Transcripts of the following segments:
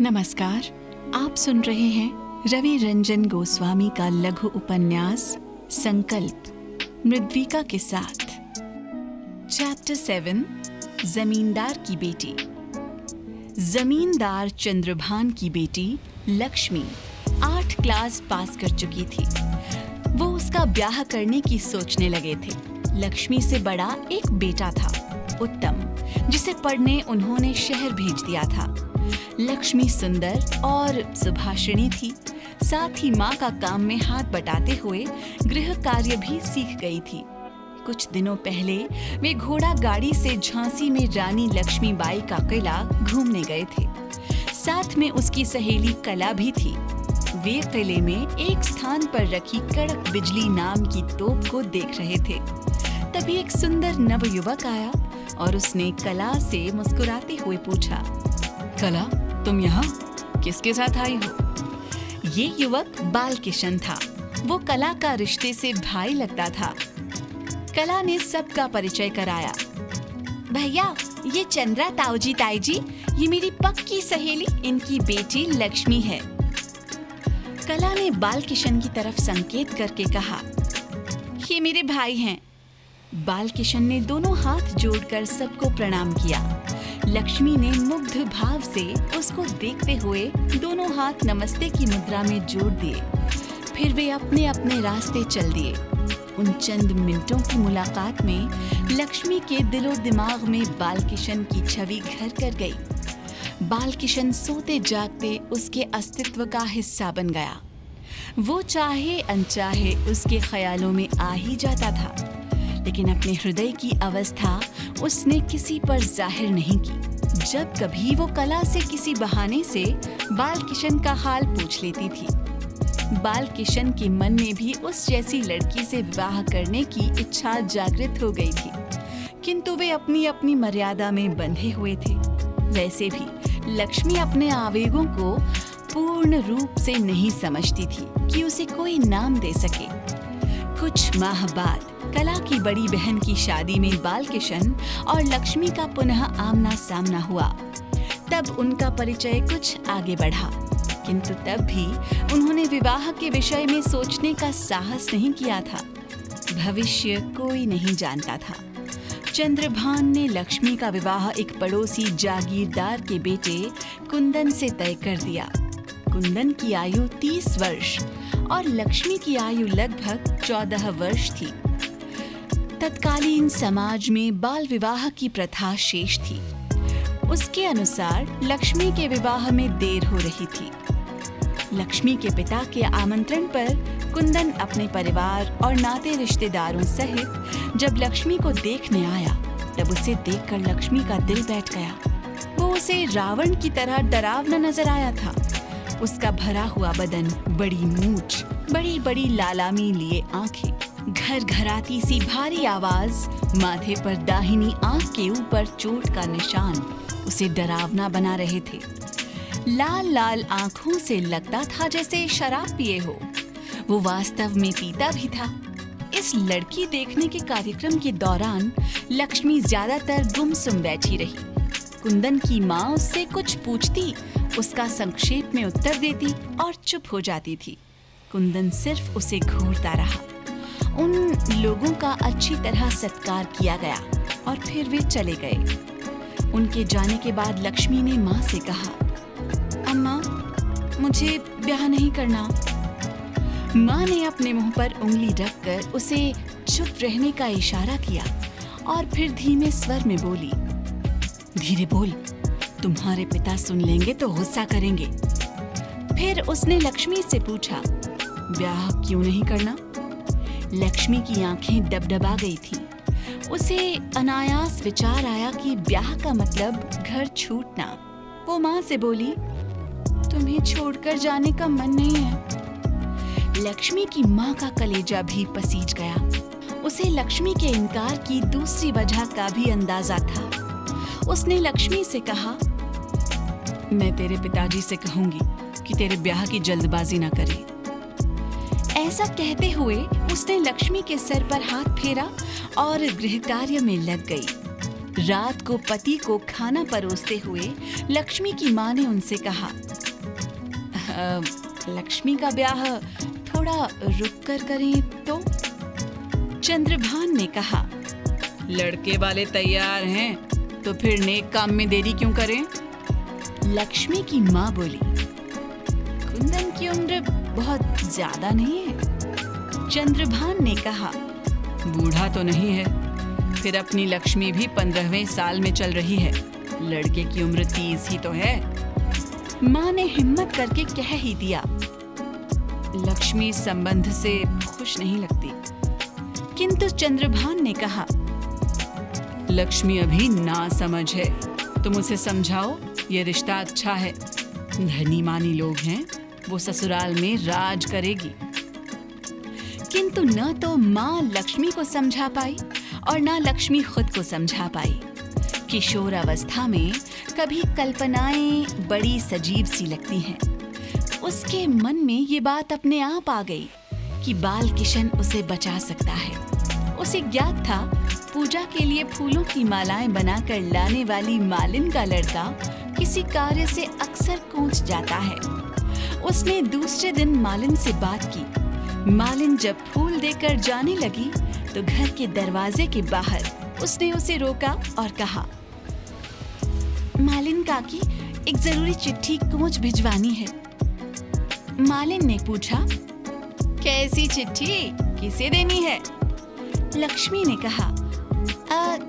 नमस्कार, आप सुन रहे हैं रवि रंजन गोस्वामी का लघु उपन्यास संकल्प मृद्विका के साथ। चैप्टर 7 जमींदार की बेटी। जमींदार चंद्रभान की बेटी लक्ष्मी 8 क्लास पास कर चुकी थी। वो उसका ब्याह करने की सोचने लगे थे। लक्ष्मी से बड़ा एक बेटा था, उत्तम, जिसे पढ़ने उन्होंने शहर भेज दिया था। लक्ष्मी सुंदर और सुभाषिणी थी, साथ ही माँ का काम में हाथ बटाते हुए गृह कार्य भी सीख गई थी। कुछ दिनों पहले वे घोड़ा गाड़ी से झांसी में रानी लक्ष्मीबाई का किला घूमने गए थे। साथ में उसकी सहेली कला भी थी। वे किले में एक स्थान पर रखी कड़क बिजली नाम की तोप को देख रहे थे। तभी एक सुंदर नवयुवक आया और उसने कला से मुस्कुराते हुए पूछा, कला, तुम यहाँ किसके साथ आई हो? ये युवक बालकिशन था। वो कला का रिश्ते से भाई लगता था। कला ने सबका परिचय कराया। भैया, ये चंद्रा ताऊजी ताई जी, ये मेरी पक्की सहेली, इनकी बेटी लक्ष्मी है। कला ने बालकिशन की तरफ संकेत करके कहा, ये मेरे भाई हैं। बालकिशन ने दोनों हाथ जोड़कर सबको प्रणाम किया। लक्ष्मी ने मुग्ध भाव से उसको देखते हुए दोनों हाथ नमस्ते की मुद्रा में जोड़ दिए। फिर वे अपने अपने रास्ते चल दिए। उन चंद मिनटों की मुलाकात में लक्ष्मी के दिलो दिमाग में बालकिशन की छवि घर कर गई। बालकिशन सोते जागते उसके अस्तित्व का हिस्सा बन गया। वो चाहे अनचाहे उसके ख्यालों में आ ही जाता था, लेकिन अपने हृदय की अवस्था उसने किसी पर जाहिर नहीं की। जब कभी वो कला से किसी बहाने से बालकिशन का हाल पूछ लेती थी। बालकिशन के मन में भी उस जैसी लड़की से विवाह करने की इच्छा जागृत हो गई थी, किंतु वे अपनी अपनी मर्यादा में बंधे हुए थे। वैसे भी लक्ष्मी अपने आवेगों को पूर्ण रूप से नहीं समझती थी कि उसे कोई नाम दे सके। कुछ माह बाद कला की बड़ी बहन की शादी में बालकिशन और लक्ष्मी का पुनः आमना सामना हुआ। तब उनका परिचय कुछ आगे बढ़ा, किंतु तब भी उन्होंने विवाह के विषय में सोचने का साहस नहीं किया था। भविष्य कोई नहीं जानता था। चंद्रभान ने लक्ष्मी का विवाह एक पड़ोसी जागीरदार के बेटे कुंदन से तय कर दिया। कुंदन की आयु 30 वर्ष और लक्ष्मी की आयु लगभग 14 वर्ष थी। तत्कालीन समाज में बाल विवाह की प्रथा शेष थी। उसके अनुसार लक्ष्मी के विवाह में देर हो रही थी। लक्ष्मी के पिता के आमंत्रण पर कुंदन अपने परिवार और नाते रिश्तेदारों सहित जब लक्ष्मी को देखने आया, तब उसे देखकर लक्ष्मी का दिल बैठ गया। वो उसे रावण की तरह डरावना नजर आया था। उसका भरा हुआ बदन, बड़ी मूंछ, बड़ी बड़ी लालामी लिए आंखें, घर घराती सी भारी आवाज, माथे पर दाहिनी आंख के ऊपर चोट का निशान उसे डरावना बना रहे थे। लाल लाल आंखों से लगता था जैसे शराब पिए हो। वो वास्तव में पीता भी था। इस लड़की देखने के कार्यक्रम के दौरान लक्ष्मी ज्यादातर गुमसुम बैठी रही। कुंदन की माँ उससे कुछ पूछती, उसका संक्षेप में उत्तर देती और चुप हो जाती थी। कुंदन सिर्फ उसे घूरता रहा। उन लोगों का अच्छी तरह सत्कार किया गया और फिर वे चले गए। उनके जाने के बाद लक्ष्मी ने माँ से कहा, अम्मा, मुझे ब्याह नहीं करना। माँ ने अपने मुंह पर उंगली रखकर उसे चुप रहने का इशारा किया और फिर धीमे स्वर में बोली, धीरे बोल, तुम्हारे पिता सुन लेंगे तो गुस्सा करेंगे। फिर उसने लक्ष्मी से पूछा, ब्याह क्यों नहीं करना? लक्ष्मी की आंखें डबडबा गई थी। उसे अनायास विचार आया कि ब्याह का मतलब घर छूटना। वो माँ से बोली, तुम्हें छोड़कर जाने का मन नहीं है। लक्ष्मी की माँ का कलेजा भी पसीज गया। उसे लक्ष्मी के इनकार की दूसरी वजह का भी अंदाजा था। उसने लक्ष्मी से कहा, मैं तेरे पिताजी से कहूंगी कि तेरे ब्याह की जल्दबाजी ना करें। ऐसा कहते हुए उसने लक्ष्मी के सर पर हाथ फेरा और गृह कार्य में लग गई। रात को पति को खाना परोसते हुए लक्ष्मी की माँ ने उनसे कहा, लक्ष्मी का ब्याह थोड़ा रुक कर करें तो? चंद्रभान ने कहा, लड़के वाले तैयार हैं तो फिर नेक काम में देरी क्यों करें? लक्ष्मी की माँ बोली, कुंदन की उम्र बहुत ज्यादा नहीं है। चंद्रभान ने कहा, बूढ़ा तो नहीं है, फिर अपनी लक्ष्मी भी 15वें साल में चल रही है, लड़के की उम्र 30 ही तो है। माँ ने हिम्मत करके कह ही दिया, लक्ष्मी संबंध से खुश नहीं लगती। किंतु चंद्रभान ने कहा, लक्ष्मी अभी ना समझ है, तुम उसे समझाओ, ये रिश्ता अच्छा है, धनी मानी लोग हैं, वो ससुराल में राज करेगी। किंतु न तो माँ लक्ष्मी को समझा पाई और न लक्ष्मी खुद को समझा पाई। किशोर अवस्था में कभी कल्पनाएं बड़ी सजीव सी लगती हैं। उसके मन में ये बात अपने आप आ गई कि बाल किशन उसे बचा सकता है। उसे ज्ञात था, पूजा के लिए फूलों की मालाएं बनाकर लाने वाली मालिन का लड़का किसी कार्य से अक्सर कूच जाता है। उसने दूसरे दिन मालिन से बात की। मालिन जब फूल देकर जाने लगी तो घर के दरवाजे के बाहर उसने उसे रोका और कहा, मालिन काकी, एक जरूरी चिट्ठी कोंच भिजवानी है। मालिन ने पूछा, कैसी चिट्ठी, किसे देनी है? लक्ष्मी ने कहा,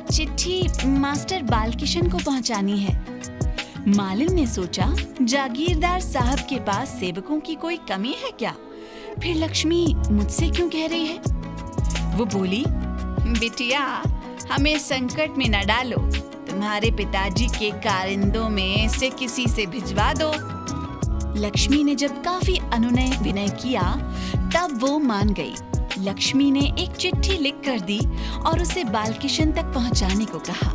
चिट्ठी मास्टर बालकिशन को पहुंचानी है। मालिन ने सोचा, जागीरदार साहब के पास सेवकों की कोई कमी है क्या? फिर लक्ष्मी मुझसे क्यों कह रही है? वो बोली, बिटिया, हमें संकट में न डालो, तुम्हारे पिताजी के कारिंदों में से किसी से भिजवा दो। लक्ष्मी ने जब काफी अनुनय विनय किया तब वो मान गई। लक्ष्मी ने एक चिट्ठी लिख कर दी और उसे बालकिशन तक पहुंचाने को कहा।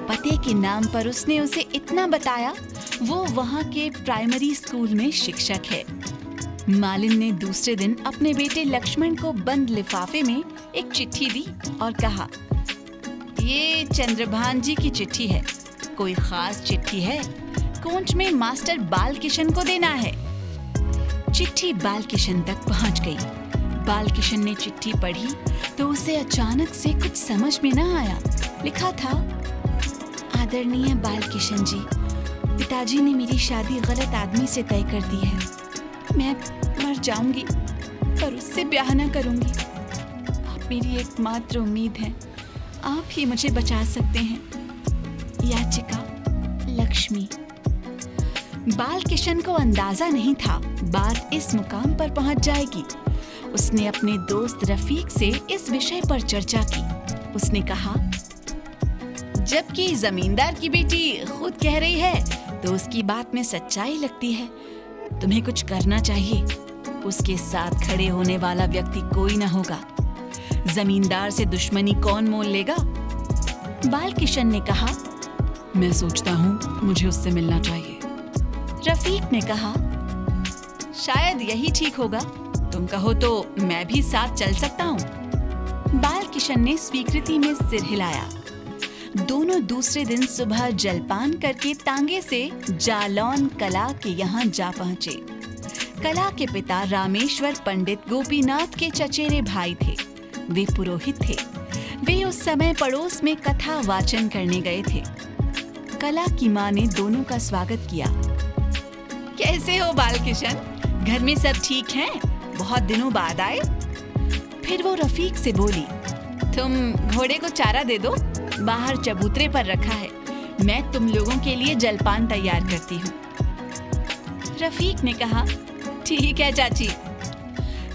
पते के नाम पर उसने उसे इतना बताया, वो वहाँ के प्राइमरी स्कूल में शिक्षक है। मालिन ने दूसरे दिन अपने बेटे लक्ष्मण को बंद लिफाफे में एक चिट्ठी दी और कहा, ये चंद्रभान जी की चिट्ठी है, कोई खास चिट्ठी है, कोंच में मास्टर बालकिशन को देना है। चिट्ठी बालकिशन तक पहुंच गई। बालकिशन ने चिट्ठी पढ़ी तो उसे अचानक से कुछ समझ में न आया। लिखा था, आदरणीय बालकिशन जी, पिताजी ने मेरी शादी गलत आदमी से तय कर दी है। मैं मर जाऊंगी पर उससे ब्याह न करूंगी। आप मेरी एकमात्र उम्मीद हैं, आप ही मुझे बचा सकते हैं। याचिका, लक्ष्मी। बालकिशन को अंदाजा नहीं था बात इस मुकाम पर पहुंच जाएगी। उसने अपने दोस्त रफीक से इस विषय पर चर्चा की। उसने कहा, जबकि जमींदार की बेटी खुद कह रही है तो उसकी बात में सच्चाई लगती है। तुम्हें कुछ करना चाहिए। उसके साथ खड़े होने वाला व्यक्ति कोई न होगा। जमींदार से दुश्मनी कौन मोल लेगा? बालकिशन ने कहा, मैं सोचता हूँ मुझे उससे मिलना चाहिए। रफीक ने कहा, शायद यही ठीक होगा, तुम कहो तो मैं भी साथ चल सकता हूँ। बालकिशन ने स्वीकृति में सिर हिलाया। दोनों दूसरे दिन सुबह जलपान करके तांगे से जालौन कला के यहाँ जा पहुँचे। कला के पिता रामेश्वर पंडित गोपीनाथ के चचेरे भाई थे। वे पुरोहित थे। वे उस समय पड़ोस में कथा वाचन करने गए थे। कला की माँ ने दोनों का स्वागत किया। कैसे हो बालकिशन, घर में सब ठीक हैं? बहुत दिनों बाद आए। फिर वो रफीक से बोली, तुम घोड़े को चारा दे दो, बाहर चबूतरे पर रखा है, मैं तुम लोगों के लिए जलपान तैयार करती हूँ। रफीक ने कहा, ठीक है चाची।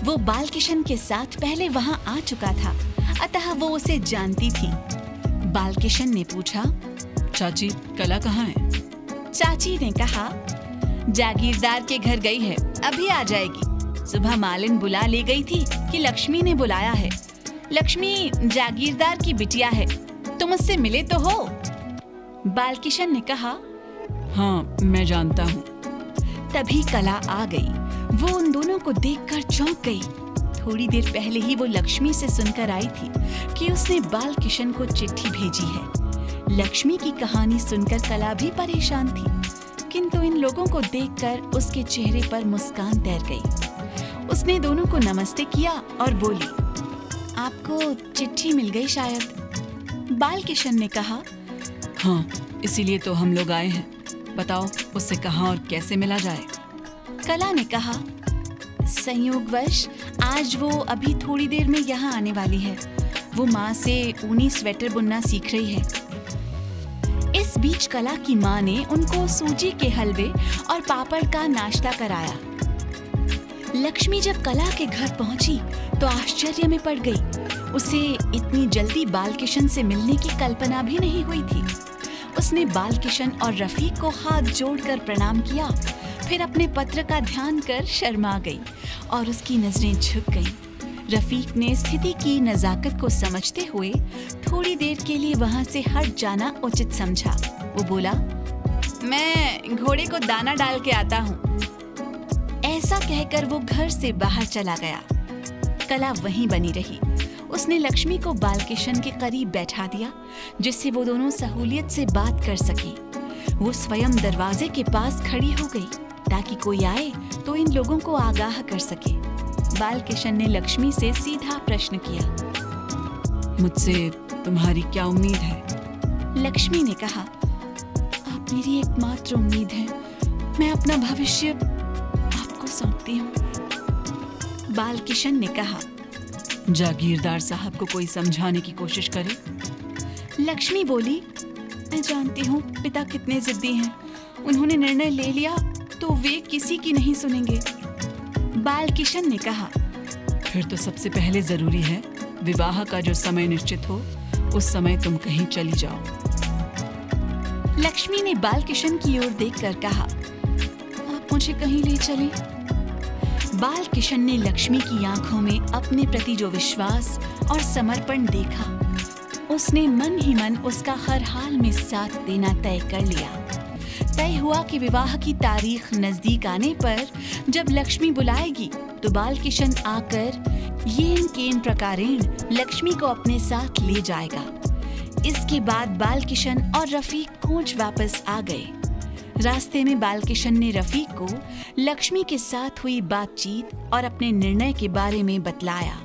वो बालकिशन के साथ पहले वहाँ आ चुका था, अतः वो उसे जानती थी। बालकिशन ने पूछा, चाची कला कहाँ है? चाची ने कहा, जागीरदार के घर गई है, अभी आ जाएगी। सुबह मालिन बुला ले गई थी कि लक्ष्मी ने बुलाया है। लक्ष्मी जागीरदार की बिटिया है, तुम उससे मिले तो हो? बालकिशन ने कहा, हाँ मैं जानता हूँ। तभी कला आ गई। वो उन दोनों को देखकर चौंक गई। थोड़ी देर पहले ही वो लक्ष्मी से सुनकर आई थी कि उसने बालकिशन को चिट्ठी भेजी है। लक्ष्मी की कहानी सुनकर कला भी परेशान थी, किंतु इन लोगों को देखकर उसके चेहरे पर मुस्कान तैर गई। उसने दोनों को नमस्ते किया और बोली, आपको चिट्ठी मिल गई शायद। बालकिशन ने कहा, हाँ, इसीलिए तो हम लोग आए हैं। बताओ उससे कहाँ और कैसे मिला जाए। कला ने कहा, संयोगवश आज वो अभी थोड़ी देर में यहाँ आने वाली है। वो माँ से ऊनी स्वेटर बुनना सीख रही है। इस बीच कला की माँ ने उनको सूजी के हलवे और पापड़ का नाश्ता कराया। लक्ष्मी जब कला के घर पहुंची तो आश्चर्य में पड़ गई। उसे इतनी जल्दी बालकिशन से मिलने की कल्पना भी नहीं हुई थी। उसने बालकिशन और रफीक को हाथ जोड़कर प्रणाम किया, फिर अपने पत्र का ध्यान कर शर्मा गई और उसकी नजरें झुक गईं। रफीक ने स्थिति की नजाकत को समझते हुए थोड़ी देर के लिए वहां से हट जाना उचित समझा। वो बोला, मैं घोड़े को दाना डाल के आता हूँ। ऐसा कहकर वो घर से बाहर चला गया। कला वहीं बनी रही। उसने लक्ष्मी को बालकिशन के करीब बैठा दिया, जिससे वो दोनों सहूलियत से बात कर सकें। वो स्वयं दरवाजे के पास खड़ी हो गई ताकि कोई आए तो इन लोगों को आगाह कर सके। बालकिशन ने लक्ष्मी से सीधा प्रश्न किया, मुझसे तुम्हारी क्या उम्मीद है? लक्ष्मी ने कहा, आप मेरी एकमात्र उम्मीद हैं। मैं अपना भविष्य आपको सौंपती हूँ। बालकिशन ने कहा, जागीरदार साहब को कोई समझाने की कोशिश करे। लक्ष्मी बोली, मैं जानती हूँ पिता कितने जिद्दी हैं। उन्होंने निर्णय ले लिया तो वे किसी की नहीं सुनेंगे। बालकिशन ने कहा, फिर तो सबसे पहले जरूरी है विवाह का जो समय निश्चित हो उस समय तुम कहीं चली जाओ। लक्ष्मी ने बालकिशन की ओर देखकर कहा, आप मुझे कहीं ले चलें। बालकिशन ने लक्ष्मी की आंखों में अपने प्रति जो विश्वास और समर्पण देखा, उसने मन ही मन उसका हर हाल में साथ देना तय कर लिया। तय हुआ कि विवाह की तारीख नजदीक आने पर जब लक्ष्मी बुलाएगी तो बालकिशन आकर येन केन प्रकारेण लक्ष्मी को अपने साथ ले जाएगा। इसके बाद बालकिशन और रफीक कोच वापस आ गए। रास्ते में बालकिशन ने रफीक को लक्ष्मी के साथ हुई बातचीत और अपने निर्णय के बारे में बतलाया।